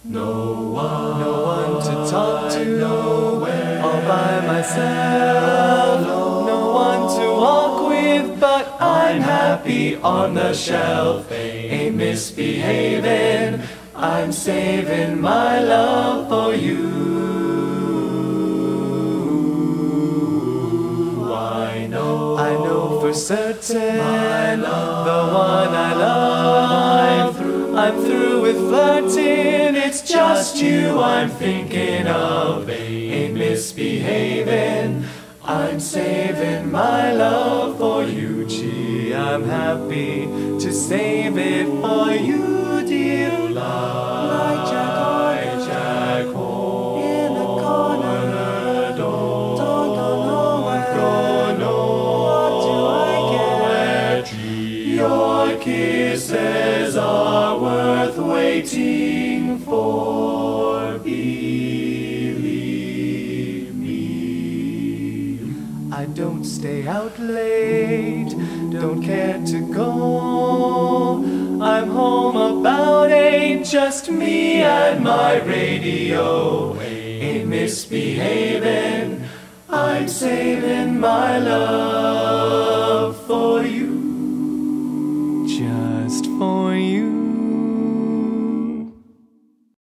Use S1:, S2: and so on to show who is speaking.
S1: no one to talk to, all by myself, no one to walk with, but I'm happy on the shelf. Ain't misbehaving, I'm saving my love for you. I know for certain, the one I love, I'm through with flirting, it's just you I'm thinking of. Ain't misbehaving, I'm saving my love for you. Gee, I'm happy to save it for you, dear. Like Jack Horner, in the corner, don't go nowhere. What do I get? Your kisses are worth waiting for, believe me. I don't stay out late, don't care to go. I'm home about 8, just me and my radio. Ain't misbehaving, I'm saving my love.